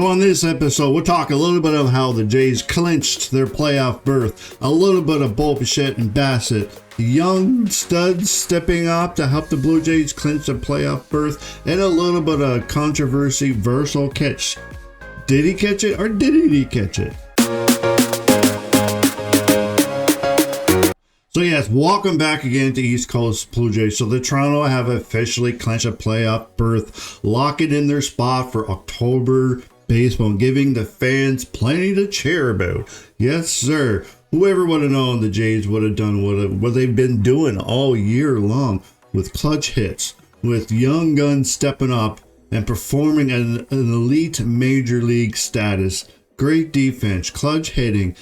So on this episode, we'll talk a little bit of how the Jays clinched their playoff berth, a little bit of Bo Bichette and Bassett, the young studs stepping up to help the Blue Jays clinch the playoff berth, and a little bit of controversy. Versal catch. Did he catch it or didn't he catch it? So yes, welcome back again to East Coast Blue Jays. So the Toronto have officially clinched a playoff berth, locking in their spot for October baseball, giving the fans plenty to cheer about. Yes, sir. Whoever would have known the Jays would have done what they've been doing all year long with clutch hits, with young guns stepping up and performing at an elite major league status. Great defense, clutch hitting.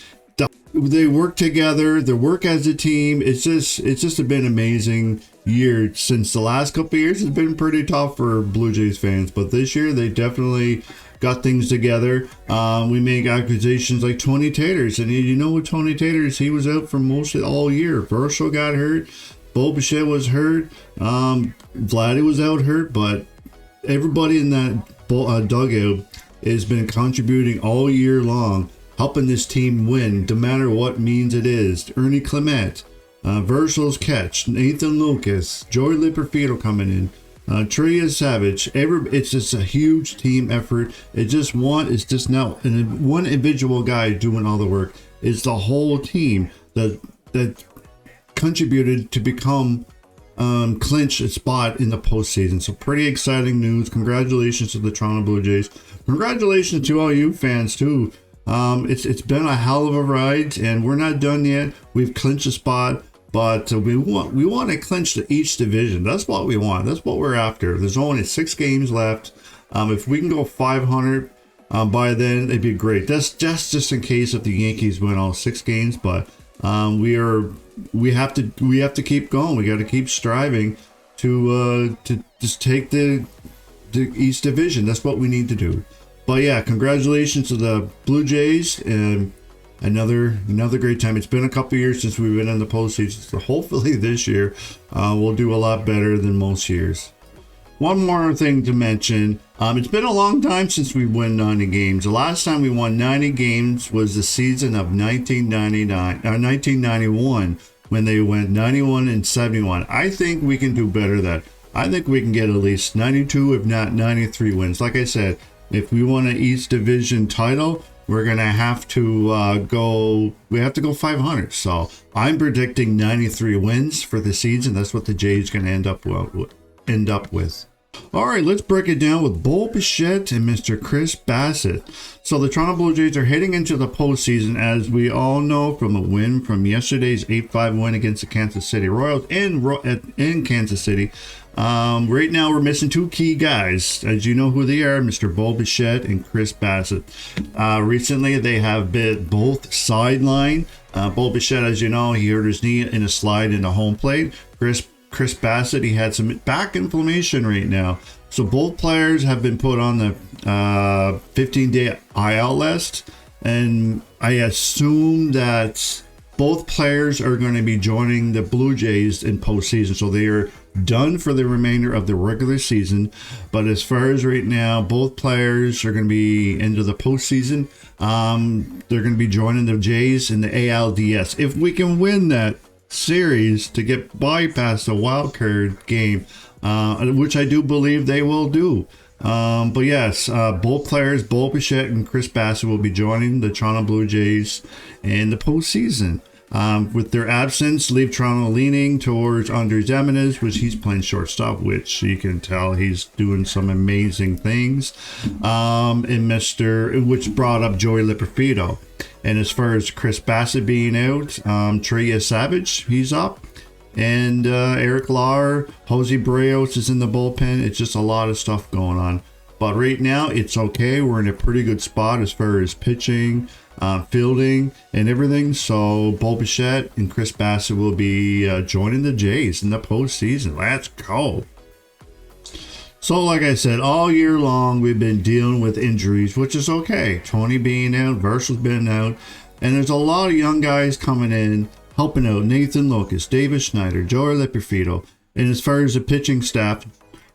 They work together. They work as a team. It's just been an amazing year. Since the last couple of years, it's been pretty tough for Blue Jays fans, but this year they definitely got things together. We make acquisitions like Tony Taters, and you know, with Tony Taters, he was out for mostly all year. Versal got hurt. Bo Bichette was hurt. Vladdy was out hurt, but everybody in that dugout has been contributing all year long, helping this team win, no matter what means it is. Ernie Clement, Versal's catch, Nathan Lucas, Joey Liperfido coming in, Trey Savage. It's just a huge team effort. It's just not one individual guy doing all the work. It's the whole team that contributed to become clinch a spot in the postseason. So pretty exciting news. Congratulations to the Toronto Blue Jays. Congratulations to all you fans too. It's been a hell of a ride, and we're not done yet. We've clinched a spot, but we want to clinch each division. That's what we want. That's what we're after. There's only 6 games left. If we can go 500 by then, it'd be great. That's just in case if the Yankees win all 6 games. But we have to keep going. We got to keep striving to just take the East Division. That's what we need to do. But yeah, congratulations to the Blue Jays, and another great time. It's been a couple years since we've been in the postseason, so hopefully this year we'll do a lot better than most years. One more thing to mention, it's been a long time since we won 90 games. The last time we won 90 games was the season of 1991, when they went 91 and 71. I think we can do better than that. I think we can get at least 92, if not 93 wins. Like I said, if we want an East Division title, we're going to have to go 500. So I'm predicting 93 wins for the season. That's what the Jays going to end up with. All right, let's break it down with Bo Bichette and Mr. Chris Bassett. So the Toronto Blue Jays are heading into the postseason, as we all know from a win from yesterday's 8-5 win against the Kansas City Royals in Kansas City. Right now we're missing 2 key guys, as you know who they are, Mr. Bo Bichette and Chris Bassett. Recently they have been both sidelined. Bo Bichette, as you know, he hurt his knee in a slide in the home plate. Chris Bassett, he had some back inflammation right now. So both players have been put on the 15-day IL list, and I assume that both players are going to be joining the Blue Jays in postseason. So they are done for the remainder of the regular season. But as far as right now, both players are going to be into the postseason. They're going to be joining the Jays in the ALDS. If we can win that series to get bypass the wild card game, which I do believe they will do. But yes, both players, Bo Bichette and Chris Bassett, will be joining the Toronto Blue Jays in the postseason. With their absence, leave Toronto leaning towards Andres Gimenez, which he's playing shortstop, which you can tell he's doing some amazing things. Which brought up Joey Liperfido. And as far as Chris Bassett being out, Trey Savage, he's up. And Eric Lauer, Jose Barrios is in the bullpen. It's just a lot of stuff going on. But right now, it's okay. We're in a pretty good spot as far as pitching, fielding, and everything. So Bo Bichette and Chris Bassett will be joining the Jays in the postseason. Let's go. So like I said, all year long, we've been dealing with injuries, which is okay. Tony being out, Versal's been out, and there's a lot of young guys coming in, helping out. Nathan Lucas, David Schneider, Joey Liperfido. And as far as the pitching staff,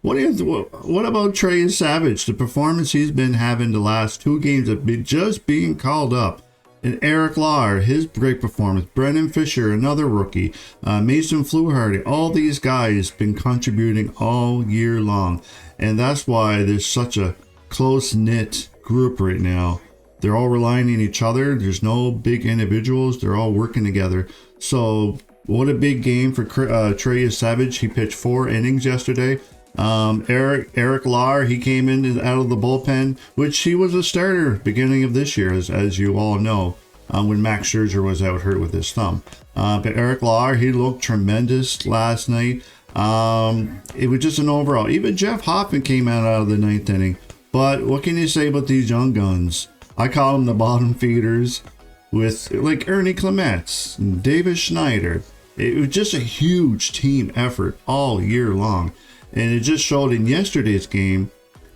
What about Trey Savage? The performance he's been having the last 2 games of just being called up. And Eric Lahr, his great performance. Brendan Fisher, another rookie. Mason Fluharty. All these guys been contributing all year long. And that's why there's such a close-knit group right now. They're all relying on each other. There's no big individuals. They're all working together. So what a big game for Trey Savage. He pitched 4 innings yesterday. Eric Lahr, he came in out of the bullpen, which he was a starter beginning of this year, as you all know, when Max Scherzer was out hurt with his thumb. But Eric Lahr, he looked tremendous last night. It was just an overall. Even Jeff Hoffman came out of the 9th inning. But what can you say about these young guns? I call them the bottom feeders, with like Ernie Clements and Davis Schneider. It was just a huge team effort all year long. And it just showed in yesterday's game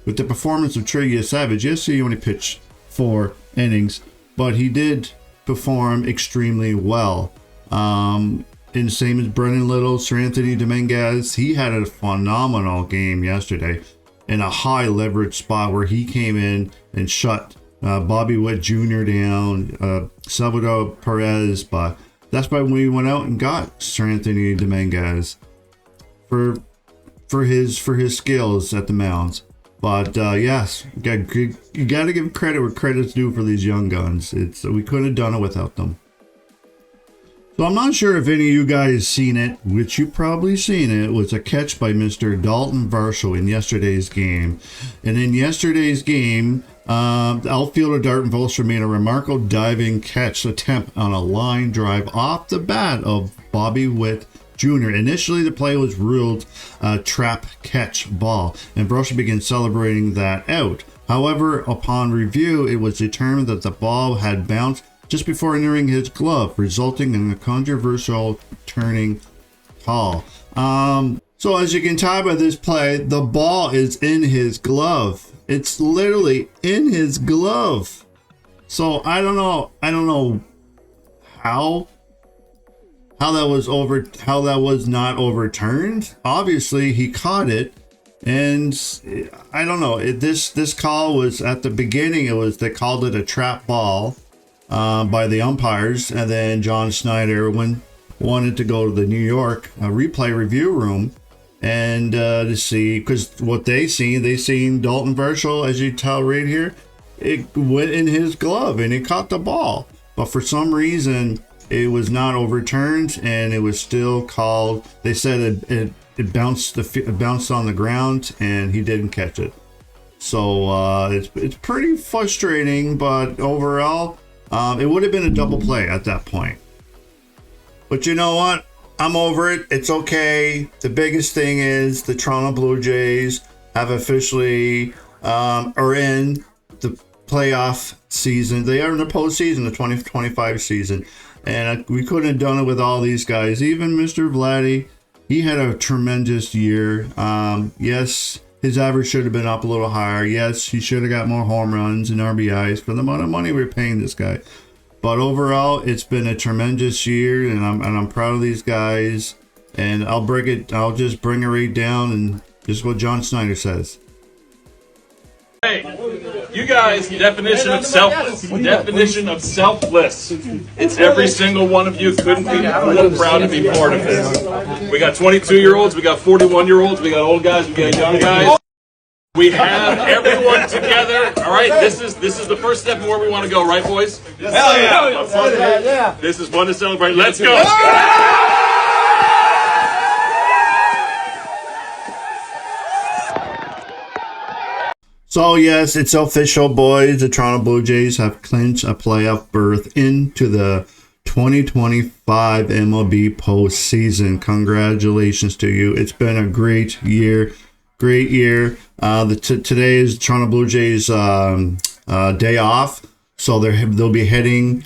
with the performance of Trey Savage. Yes, he only pitched 4 innings, but he did perform extremely well. And same as Brennan Little, Sir Anthony Dominguez, he had a phenomenal game yesterday in a high leverage spot where he came in and shut Bobby Witt Jr. down, Salvador Perez. But that's why we went out and got Sir Anthony Dominguez for his skills at the mounds. But yes, you got to give credit where credit's due for these young guns. We couldn't have done it without them. So I'm not sure if any of you guys seen it, which you probably seen it, was a catch by Mr. Dalton Varsho in yesterday's game. And in yesterday's game, the outfielder Dalton Varsho made a remarkable diving catch attempt on a line drive off the bat of Bobby Witt Jr. Initially, the play was ruled a trap catch ball, and Varsho began celebrating that out. However, upon review, it was determined that the ball had bounced just before entering his glove, resulting in a controversial turning call. So as you can tell by this play, the ball is in his glove. It's literally in his glove. So I don't know how that was not overturned. Obviously he caught it, and I don't know. This call was at the beginning. They called it a trap ball by the umpires, and then John Snyder wanted to go to the New York replay review room and to see, because what they seen Dalton Varsho, as you tell right here, it went in his glove and it caught the ball, but for some reason it was not overturned and it was still called. They said it bounced on the ground and he didn't catch it. So it's pretty frustrating, but overall it would have been a double play at that point. But you know what? I'm over it. It's okay. The biggest thing is the Toronto Blue Jays have officially are in the playoff season. They are in the postseason, the 2025 season. And we couldn't have done it with all these guys. Even Mr. Vladdy, he had a tremendous year. Yes, his average should have been up a little higher. Yes, he should have got more home runs and RBIs for the amount of money we're paying this guy. But overall, it's been a tremendous year, and I'm proud of these guys. And I'll just bring it right down, and just what John Snyder says. Hey, you guys, definition of selfless. It's every single one of you. Couldn't be more proud to be part of this. We got 22-year-olds, we got 41-year-olds, we got old guys, we got young guys. We have everyone together. All right, this is the first step of where we want to go, right, boys? Hell yeah! Yeah. This is one to celebrate. Let's go. So yes, it's official, boys. The Toronto Blue Jays have clinched a playoff berth into the 2025 MLB postseason. Congratulations to you. It's been a great year. Great year. Today is Toronto Blue Jays day off, so they'll be heading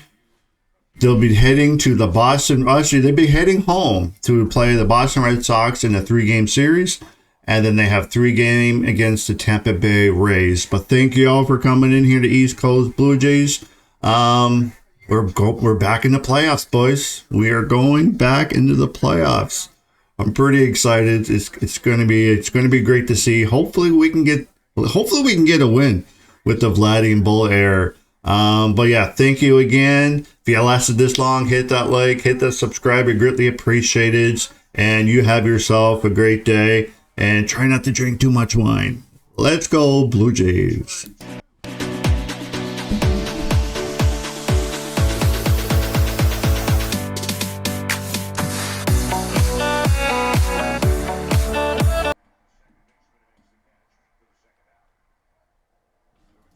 to the Boston. Actually, they'll be heading home to play the Boston Red Sox in a 3-game series, and then they have 3-game against the Tampa Bay Rays. But thank you all for coming in here to East Coast Blue Jays. We're back in the playoffs, boys. We are going back into the playoffs. I'm pretty excited. It's gonna be great to see. Hopefully we can get a win with the Vladdy and Bull Air. But yeah, thank you again. If you lasted this long, hit that like, hit that subscribe. I greatly appreciate it. And you have yourself a great day. And try not to drink too much wine. Let's go, Blue Jays.